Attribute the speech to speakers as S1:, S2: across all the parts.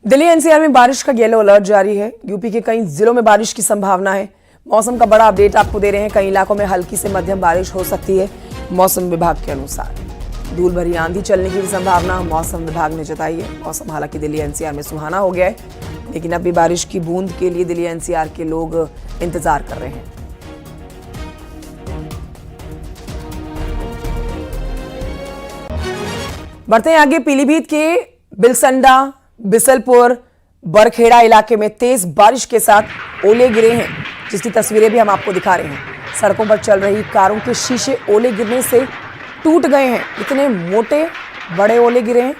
S1: Delhi NCR में बारिश का येलो अलर्ट जारी है। यूपी के कई जिलों में बारिश की संभावना है। मौसम का बड़ा अपडेट आपको दे रहे हैं। कई इलाकों में हल्की से मध्यम बारिश हो सकती है। मौसम विभाग के अनुसार धूल भरी आंधी चलने की भी संभावना मौसम विभाग ने जताई है। मौसम हालांकि दिल्ली एनसीआर में सुहाना हो गया है, लेकिन अब भी बारिश की बूंद के लिए दिल्ली एनसीआर के लोग इंतजार कर रहे हैं। बढ़ते हैं आगे। पीलीभीत के बिलसंडा, बिसलपुर, बरखेड़ा इलाके में तेज बारिश के साथ ओले गिरे हैं, जिसकी तस्वीरें भी हम आपको दिखा रहे हैं। सड़कों पर चल रही कारों के शीशे ओले गिरने से टूट गए हैं। इतने मोटे बड़े ओले गिरे हैं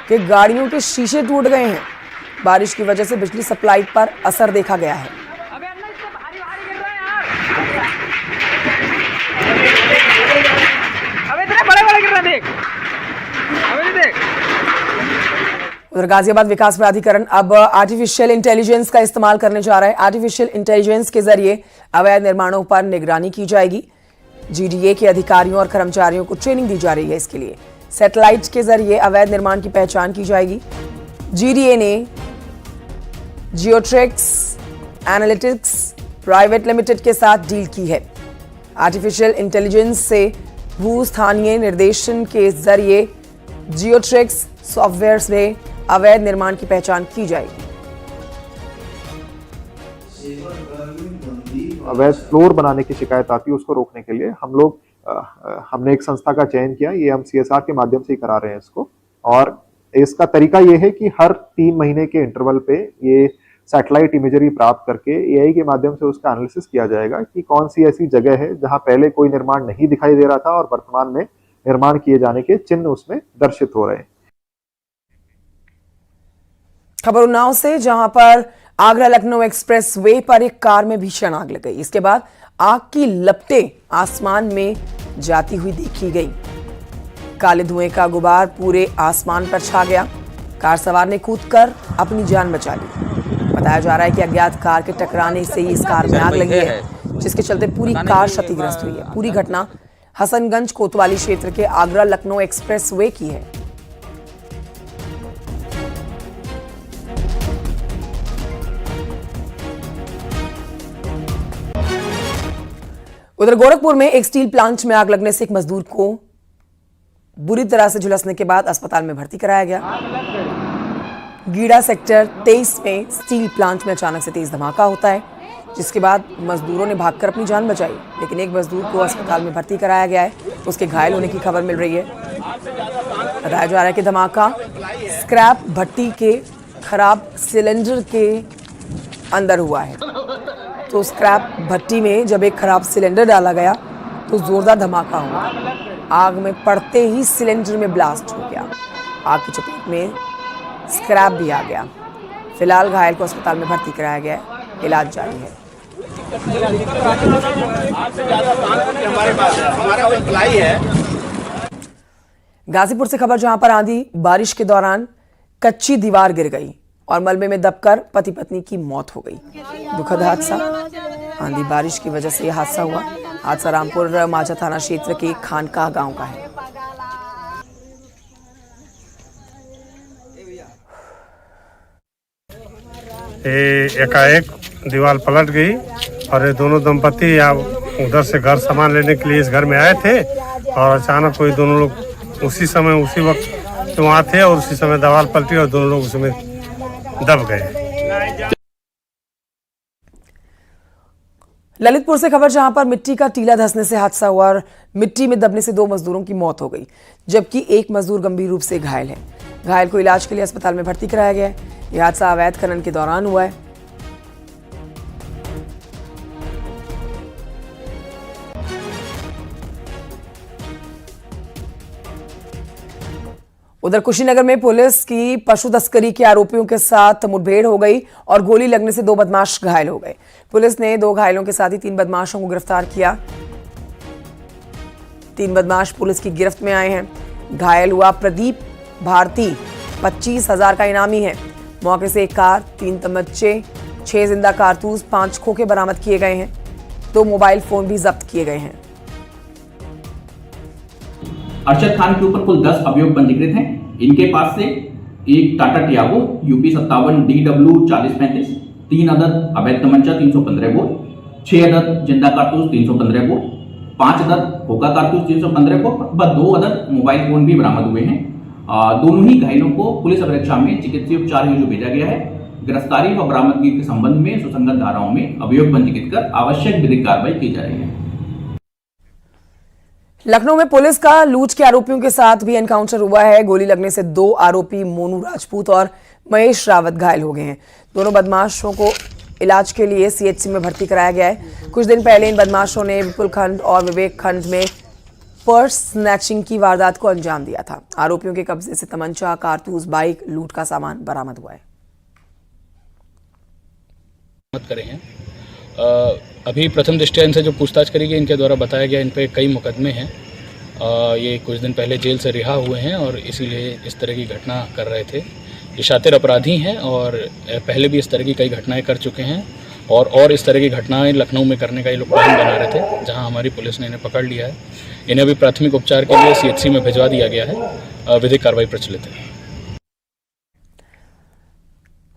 S1: कि गाड़ियों के शीशे टूट गए हैं। बारिश की वजह से बिजली सप्लाई पर असर देखा गया है। उधर गाजियाबाद विकास प्राधिकरण अब आर्टिफिशियल इंटेलिजेंस का इस्तेमाल करने जा रहा है। आर्टिफिशियल इंटेलिजेंस के जरिए अवैध निर्माणों पर निगरानी की जाएगी। जीडीए के अधिकारियों और कर्मचारियों को ट्रेनिंग दी जा रही है। इसके लिए सैटेलाइट के जरिए अवैध निर्माण की पहचान की जाएगी। जीडीए ने जियोट्रिक्स एनालिटिक्स प्राइवेट लिमिटेड के साथ डील की है। आर्टिफिशियल इंटेलिजेंस से भूस्थानीय निर्देशन के जरिए जियोट्रिक्स सॉफ्टवेयर से अवैध निर्माण की पहचान की जाएगी।
S2: अवैध फ्लोर बनाने की शिकायत आती है, उसको रोकने के लिए हमने एक संस्था का चयन किया। ये हम सीएसआर के माध्यम से ही करा रहे हैं इसको। और इसका तरीका ये है कि हर 3 महीने के इंटरवल पे ये सैटेलाइट इमेजरी प्राप्त करके एआई के माध्यम से उसका एनालिसिस किया जाएगा कि कौन सी ऐसी जगह है जहां पहले कोई निर्माण नहीं दिखाई दे रहा था और वर्तमान में निर्माण किए जाने के चिन्ह उसमें दर्शित हो रहे हैं।
S1: खबर उन्नाव से, जहां पर आगरा लखनऊ एक्सप्रेस वे पर एक कार में भीषण आग लग गई। इसके बाद आग की लपटें आसमान में जाती हुई देखी गई। काले धुएं का गुबार पूरे आसमान पर छा गया। कार सवार ने कूदकर अपनी जान बचा ली। बताया जा रहा है कि अज्ञात कार के टकराने से ही इस कार में आग लगी है, जिसके चलते पूरी कार क्षतिग्रस्त हुई है। पूरी घटना हसनगंज कोतवाली क्षेत्र के आगरा लखनऊ एक्सप्रेस वे की है। उधर गोरखपुर में एक स्टील प्लांट में आग लगने से एक मजदूर को बुरी तरह से झुलसने के बाद अस्पताल में भर्ती कराया गया। गीड़ा सेक्टर 23 में स्टील प्लांट में अचानक से तेज धमाका होता है, जिसके बाद मजदूरों ने भागकर अपनी जान बचाई, लेकिन एक मजदूर को अस्पताल में भर्ती कराया गया है। उसके घायल होने की खबर मिल रही है। बताया जा रहा है कि धमाका स्क्रैप भट्टी के खराब सिलेंडर के अंदर हुआ है। तो स्क्रैप भट्टी में जब एक खराब सिलेंडर डाला गया तो जोरदार धमाका हुआ। आग में पड़ते ही सिलेंडर में ब्लास्ट हो गया। आग की चपेट में स्क्रैप भी आ गया। फिलहाल घायल को अस्पताल में भर्ती कराया गया है। इलाज जारी है। गाजीपुर से खबर, जहां पर आंधी बारिश के दौरान कच्ची दीवार गिर गई और मलबे में दबकर पति पत्नी की मौत हो गई। दुखद हादसा। आंधी बारिश की वजह से यह हादसा हुआ। हादसा रामपुर माझा थाना क्षेत्र के खानकाह गांव का है।
S3: एकाएक दीवार पलट गई और ये दोनों दंपति उधर से घर सामान लेने के लिए इस घर में आए थे और अचानक कोई दोनों लोग उसी वक्त वहाँ थे और उसी समय दीवार पलटी और दोनों लोग उसमें दब गए।
S1: ललितपुर से खबर, जहां पर मिट्टी का टीला धंसने से हादसा हुआ और मिट्टी में दबने से 2 मजदूरों की मौत हो गई, जबकि एक मजदूर गंभीर रूप से घायल है। घायल को इलाज के लिए अस्पताल में भर्ती कराया गया है। यह हादसा अवैध खनन के दौरान हुआ है। उधर कुशीनगर में पुलिस की पशु तस्करी के आरोपियों के साथ मुठभेड़ हो गई और गोली लगने से 2 बदमाश घायल हो गए। पुलिस ने 2 घायलों के साथ ही 3 बदमाशों को गिरफ्तार किया। 3 बदमाश पुलिस की गिरफ्त में आए हैं। घायल हुआ प्रदीप भारती 25,000 का इनामी है। मौके से एक कार, 3 तमंचे, 6 जिंदा कारतूस, 5 खोखे बरामद किए गए हैं। 2 मोबाइल फोन भी जब्त किए गए हैं।
S4: अरशद खान के ऊपर कुल 10 अभियोग पंजीकृत हैं। इनके पास से एक टाटा टियागो यूपी 57 DW 4035, 3 अदद अवैध तमंचा 315 बोर, 6 अदद जिंदा कारतूस 315 बोर, 5 अदद होका कारतूस 315 बोर व 2 अदद मोबाइल फोन भी बरामद हुए हैं। दोनों ही घायलों को पुलिस अभिरक्षा में चिकित्सीय उपचार हेतु भेजा गया है। गिरफ्तारी व बरामदगी के संबंध में सुसंगत धाराओं में अभियोग पंजीकृत कर आवश्यक विधिक कार्रवाई की जा रही है।
S1: लखनऊ में पुलिस का लूट के आरोपियों के साथ भी एनकाउंटर हुआ है। गोली लगने से 2 आरोपी मोनू राजपूत और महेश रावत घायल हो गए हैं। दोनों बदमाशों को इलाज के लिए सीएचसी में भर्ती कराया गया है। कुछ दिन पहले इन बदमाशों ने विपुल खंड और विवेक खंड में पर्स स्नैचिंग की वारदात को अंजाम दिया था। आरोपियों के कब्जे से तमंचा, कारतूस, बाइक, लूट का सामान बरामद हुआ है।
S5: करे हैं अभी प्रथम दृष्टया इनसे जो पूछताछ करी गई, इनके द्वारा बताया गया इन पे कई मुकदमे हैं। ये कुछ दिन पहले जेल से रिहा हुए हैं और इसीलिए इस तरह की घटना कर रहे थे। ये शातिर अपराधी हैं और पहले भी इस तरह की कई घटनाएं कर चुके हैं और इस तरह की घटनाएं लखनऊ में करने का ये लोग प्लान बना रहे थे, जहां हमारी पुलिस ने इन्हें पकड़ लिया है। इन्हें अभी प्राथमिक उपचार के लिए सीएचसी में भिजवा दिया गया है। विधिक कार्रवाई प्रचलित है।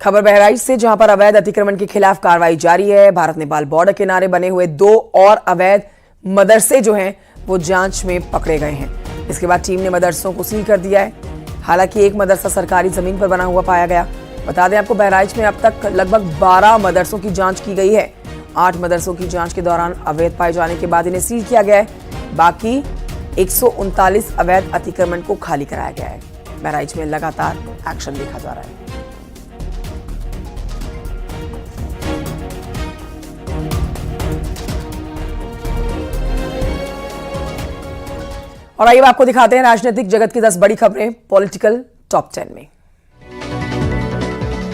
S1: खबर बहराइच से, जहां पर अवैध अतिक्रमण के खिलाफ कार्रवाई जारी है। भारत नेपाल बॉर्डर किनारे बने हुए 2 और अवैध मदरसे जो हैं वो जांच में पकड़े गए हैं। इसके बाद टीम ने मदरसों को सील कर दिया है। हालांकि एक मदरसा सरकारी जमीन पर बना हुआ पाया गया। बता दें आपको, बहराइच में अब तक लगभग 12 मदरसों की जांच की गई है। 8 मदरसों की जांच के दौरान अवैध पाए जाने के बाद इन्हें सील किया गया है। बाकी 139 अवैध अतिक्रमण को खाली कराया गया है। बहराइच में लगातार एक्शन देखा जा रहा है। और आइए आपको दिखाते हैं राजनीतिक जगत की 10 बड़ी खबरें पॉलिटिकल टॉप 10 में।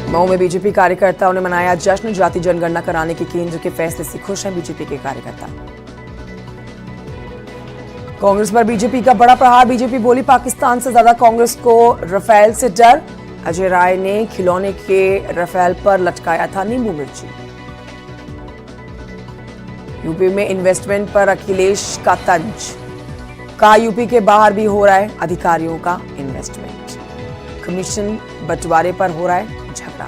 S1: मऊ में बीजेपी कार्यकर्ताओं ने मनाया जश्न। जाति जनगणना कराने के केंद्र के फैसले से खुश हैं बीजेपी के कार्यकर्ता। कांग्रेस पर बीजेपी का बड़ा प्रहार। बीजेपी बोली, पाकिस्तान से ज्यादा कांग्रेस को राफेल से डर। अजय राय ने खिलौने के राफेल पर लटकाया था नींबू मिर्ची। यूपी में इन्वेस्टमेंट पर अखिलेश का तंज। कहा, यूपी के बाहर भी हो रहा है अधिकारियों का इन्वेस्टमेंट। कमीशन बंटवारे पर हो रहा है झगड़ा।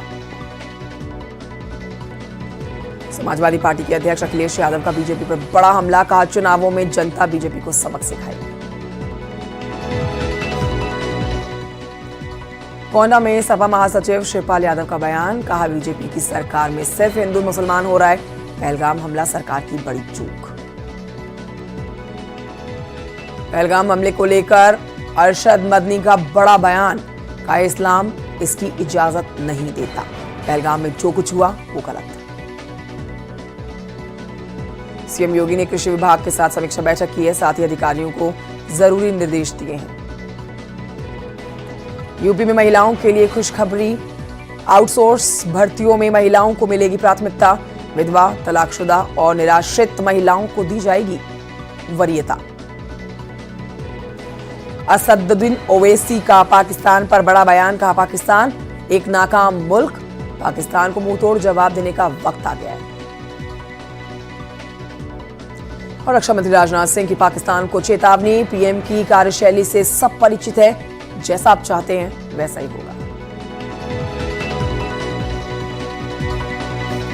S1: समाजवादी पार्टी के अध्यक्ष अखिलेश यादव का बीजेपी पर बड़ा हमला। कहा, चुनावों में जनता बीजेपी को सबक सिखाएगी। कोंडा में सपा महासचिव शिवपाल यादव का बयान। कहा, बीजेपी की सरकार में सिर्फ हिंदू मुसलमान हो रहा है। पहलगाम हमला सरकार की बड़ी चूक। पहलगाम हमले को लेकर अरशद मदनी का बड़ा बयान। कहा, इस्लाम इसकी इजाजत नहीं देता। पहलगाम में जो कुछ हुआ वो गलत। सीएम योगी ने कृषि विभाग के साथ समीक्षा बैठक की है। साथ ही अधिकारियों को जरूरी निर्देश दिए हैं। यूपी में महिलाओं के लिए खुशखबरी। आउटसोर्स भर्तियों में महिलाओं को मिलेगी प्राथमिकता। विधवा, तलाकशुदा और निराश्रित महिलाओं को दी जाएगी वरीयता। असदुद्दीन ओवैसी का पाकिस्तान पर बड़ा बयान। कहा, पाकिस्तान एक नाकाम मुल्क। पाकिस्तान को मुंहतोड़ जवाब देने का वक्त आ गया है। और रक्षा मंत्री राजनाथ सिंह की पाकिस्तान को चेतावनी। पीएम की कार्यशैली से सब परिचित है। जैसा आप चाहते हैं वैसा ही होगा।